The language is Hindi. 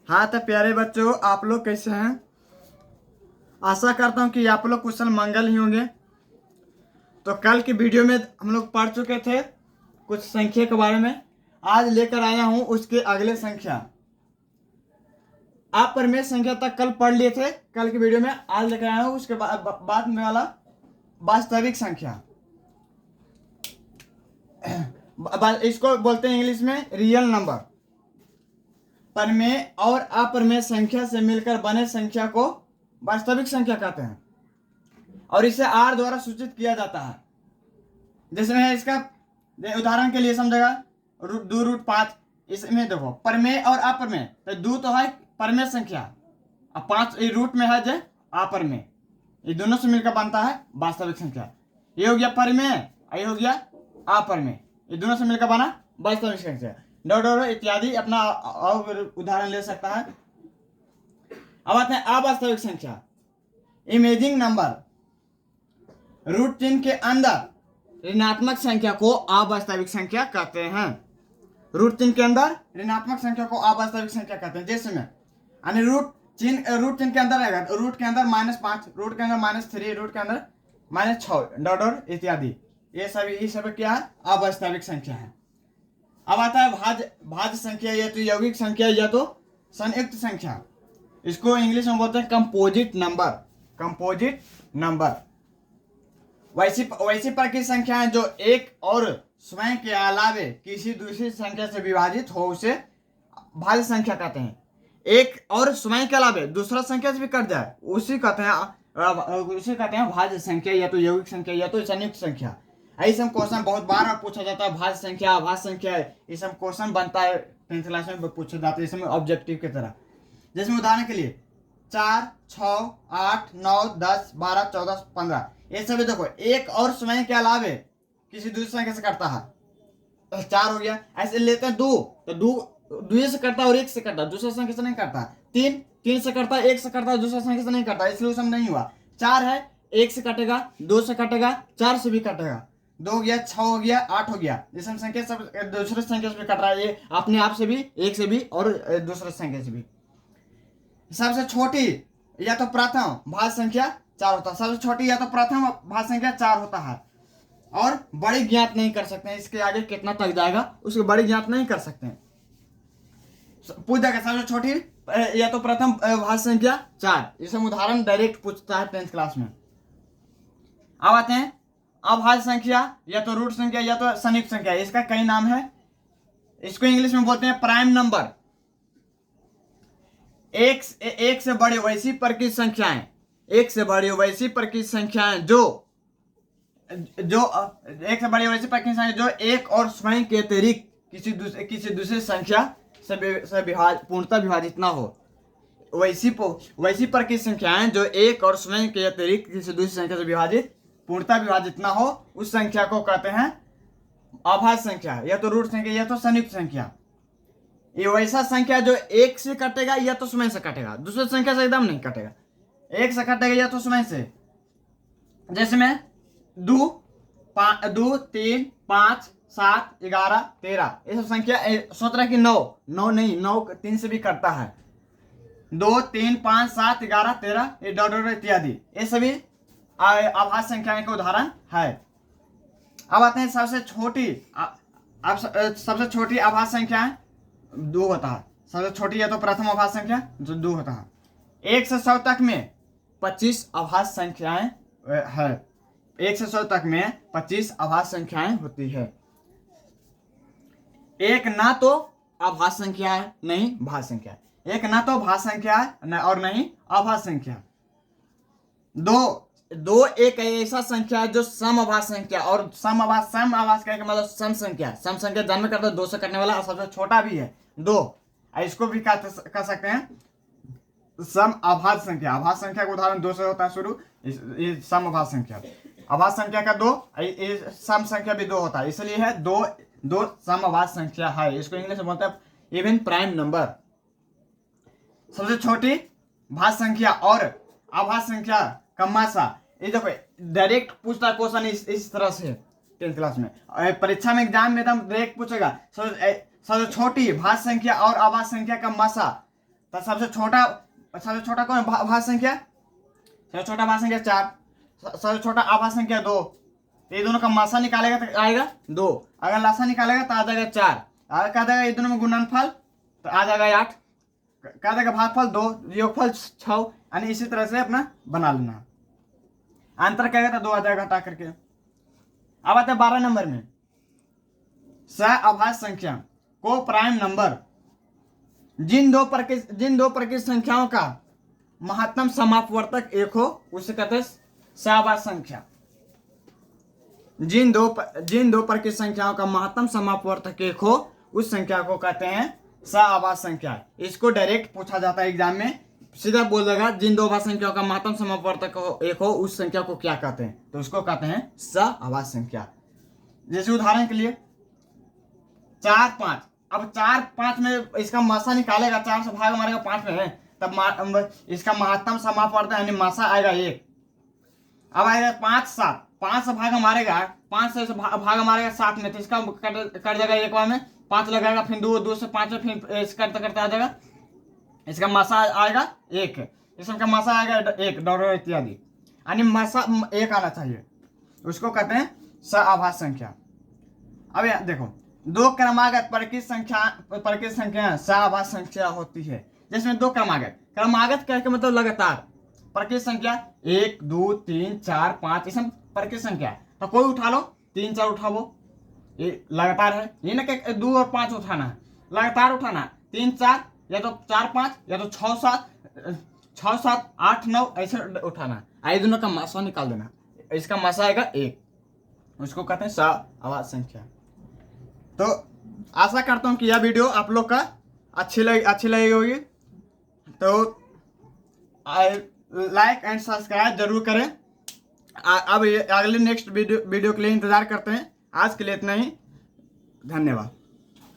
हाँ तो प्यारे बच्चों, आप लोग कैसे हैं? आशा करता हूँ कि आप लोग कुशल मंगल ही होंगे। तो कल की वीडियो में हम लोग पढ़ चुके थे कुछ संख्या के बारे में। आज लेकर आया हूँ उसके अगले संख्या। आप परिमेय संख्या तक कल पढ़ लिए थे कल की वीडियो में। आज लेकर आया हूँ उसके बाद में वाला वास्तविक संख्या। इसको बोलते हैं इंग्लिश में रियल नंबर। परिमेय और अपरिमेय संख्या से मिलकर बने संख्या को वास्तविक संख्या कहते हैं और इसे आर द्वारा सूचित किया जाता है। जैसे है इसका उदाहरण के लिए समझेगा, 2√5। इसमें देखो परिमेय और अपरिमेय, तो 2 तो है परिमेय संख्या और 5 रूट में है जो अपरिमेय। ये दोनों से मिलकर बनता है वास्तविक संख्या। ये हो गया परिमेय, ये हो गया अपरिमेय। ये दोनों से मिलकर बना वास्तविक संख्या। डॉट इत्यादि अपना उदाहरण ले सकता है। अब आते हैं अवास्तविक संख्या, इमेजिंग नंबर। रूट चिन्ह के अंदर ऋणात्मक संख्या को अवास्तविक संख्या कहते हैं। रूट चिन्ह के अंदर ऋणात्मक संख्या को अवास्तविक संख्या कहते हैं। जैसे में यानी रूट चिन्ह के अंदर रहेगा, रूट के अंदर -5, रूट के अंदर -3, रूट के अंदर -6 डॉट इत्यादि। ये सब क्या है? अवास्तविक संख्या है। अब आता है भाज्य संख्या, या तो यौगिक संख्या या तो संयुक्त संख्या। इसको इंग्लिश में बोलते हैं कंपोजिट नंबर। कंपोजिट नंबर वैसी प्रकृति संख्याएं जो एक और स्वयं के अलावे किसी दूसरी संख्या से विभाजित हो उसे भाज्य संख्या कहते हैं। एक और स्वयं के अलावे दूसरा संख्या से भी कट जाए उसे कहते हैं भाज्य संख्या, या तो यौगिक संख्या या तो संयुक्त संख्या। ऐसे क्वेश्चन बहुत बार पूछा जाता है, भाज्य संख्या अभाज्य संख्या। ये सब क्वेश्चन बनता है 10th क्लास में, पूछा जाता है इसमें ऑब्जेक्टिव की तरह। जैसे उदाहरण के लिए 4, 6, 8, 9, 10, 12, 14, 15। ये सभी देखो एक और स्वयं के अलावे किसी दूसरी संख्या से करता है। तो 4 हो गया। ऐसे लेते हैं 2, तो 2 से करता है और 1 से करता है, दूसरा संख्या से नहीं करता। 3 से करता है, 1 से करता है, दूसरा संख्या से नहीं करता, इसलिए उसमें नहीं हुआ। 4 है, 1 से कटेगा, 2 से कटेगा, 4 से भी कटेगा। 2 हो गया, 6 हो गया, 8 हो गया। जिसमें संख्या सब दूसरे संख्या से भी कट रहा है, ये अपने आप से भी, 1 से भी और दूसरे संख्या से भी। सबसे छोटी या तो प्रथम भाज्य संख्या 4 होता है। सबसे छोटी या तो प्रथम भाज्य संख्या 4 होता है और बड़ी ज्ञात नहीं कर सकते हैं। इसके आगे कितना तक जाएगा उसको बड़ी ज्ञात नहीं कर सकते हैं। पूछ देगा सबसे छोटी या तो प्रथम भाज्य संख्या 4। इसे उदाहरण डायरेक्ट पूछता है 10th क्लास में। अब आते हैं अभाज्य संख्या, या तो रूट संख्या या तो संयुक्त संख्या। इसका कई नाम है। इसको इंग्लिश में बोलते हैं प्राइम नंबर। एक से बड़ी वैसी प्रकृति संख्याएं, एक से बड़ी वैसी प्रकृति संख्याएं जो एक से बड़ी वैसी प्रकृति संख्या जो एक और स्वयं के अतिरिक्त किसी दूसरी संख्या से पूर्णतः विभाजित ना हो। वैसी प्रकृति संख्याएं जो एक और स्वयं के अतिरिक्त किसी दूसरी संख्या से पूर्णतः विभाजित ना हो, उस संख्या को कहते हैं अभाज्य संख्या, या तो रूट संख्या या तो संयुक्त संख्या। ये वैसा संख्या जो 1 से कटेगा या तो स्वयं से कटेगा, दूसरी संख्या से एकदम नहीं कटेगा। 1 से कटेगा या तो स्वयं से। जैसे में 2, 3, 5, 7, 11, 13। ये सब संख्या सोच रहा है कि 9 नहीं, 9 3 से भी कटता है। 2, 3, 5, 7, 11, 13, ये डॉट इत्यादि, ये सभी अभाज्य संख्याएं का उदाहरण है। अब आते हैं सबसे छोटी अभाज्य संख्याएं 2 होता है। सबसे छोटी या तो प्रथम अभाज्य संख्या जो 2 होता है। 1 से 100 तक में 25 अभाज्य संख्याएं है। 1 से 100 तक में 25 अभाज्य संख्याएं होती है। एक ना तो अभाज्य संख्या है, नहीं भाज्य संख्या है। एक ना तो भाज्य संख्या है और नहीं अभाज्य संख्या। दो एक ऐसा संख्या है जो सम अभाज्य संख्या, और सम अभाज्य का मतलब सम संख्या जन्म करता है 2 से करने वाला और सबसे छोटा भी है 2। इसको भी कह सकते हैं सम अभाज्य संख्या। अभाज्य संख्या का उदाहरण 2 से होता है शुरू। ये सम अभाज्य संख्या। अभाज्य संख्या का 2, सम संख्या भी 2 होता है, इसलिए है 2 सम अभाज्य संख्या है। इसको इंग्लिश में बोलते हैं इवन प्राइम नंबर। सबसे छोटी भाज्य संख्या और अभाज्य संख्या क्रमशः, ये देखो डायरेक्ट पूछता क्वेश्चन इस तरह से 10th क्लास में। परीक्षा में एग्जाम में एकदम डायरेक्ट पूछेगा सबसे छोटी भाज्य संख्या और अभाज्य संख्या का मासा। तो सबसे छोटा कौन भाज्य संख्या? सबसे छोटा भाज्य संख्या 4, सबसे छोटा अभाज्य संख्या 2। ये दोनों का मासा निकालेगा तो आएगा 2, अगर लासा निकालेगा तो आ जाएगा 4, अगर कह देगा ये दोनों में गुणनफल तो आ जाएगा 8, कह देगा भागफल 2, योगफल 6, यानी इसी तरह से अपना बना लेना। अंतर कहेगा तो 2 आ जाएगा हटा करके। अब आते हैं 12 नंबर में, सहअभाज्य संख्या को प्राइम नंबर जिन दो प्रकृत संख्याओं का महत्तम समापवर्तक एक हो उसे कहते हैं सहअभाज्य संख्या। जिन दो प्रकृत संख्याओं का महत्तम समापवर्तक एक हो उस संख्या को कहते हैं सहअभाज्य संख्या। इसको डायरेक्ट पूछा जाता है एग्जाम में, सीधा बोल देगा जिन दो अभाज्य संख्याओं का महत्तम समापवर्तक एक हो उस संख्या को क्या कहते हैं, तो उसको कहते हैं सहअभाज्य संख्या। जैसे उदाहरण के लिए 4, 5, अब 4, 5 में इसका मासा निकालेगा, 4 से भाग मारेगा 5 में है, तब इसका महत्तम समापवर्तक यानी मासा आएगा 1। अब आएगा 5, 7, 5 से भाग मारेगा, 5 से भाग मारेगा 7 में, तो इसका कट जाएगा 1 बार में, 5 लगाएगा, फिर 2 से 5 में, फिर करते करते आ जाएगा, इसका मासा आएगा 1, इसका मासा आएगा 1 डॉलर इत्यादि, यानी मासा 1 आना चाहिए, उसको कहते हैं सहअभाज्य संख्या। अब देखो 2 क्रमागत प्रकृत संख्या सहअभाज्य संख्या होती है, जिसमें 2 क्रमागत कह के मतलब लगातार। प्रकृत संख्या 1, 2, 3, 4, 5 ये सब प्रकृत संख्या, तो कोई उठा लो, 3, 4 उठाओ, ये लगातार है, ये ना कि 2 और 5 उठाना है, लगातार उठाना, 3, 4 या तो 4, 5 या तो 6, 7, 8, 9 ऐसे उठाना, आई दोनों का मासा निकाल देना, इसका मासा आएगा 1, उसको कहते हैं सहअभाज्य संख्या। तो आशा करता हूँ कि यह वीडियो आप लोग का अच्छी लगी होगी, तो लाइक एंड सब्सक्राइब जरूर करें। अब अगले नेक्स्ट वीडियो के लिए इंतजार करते हैं। आज के लिए इतना ही, धन्यवाद।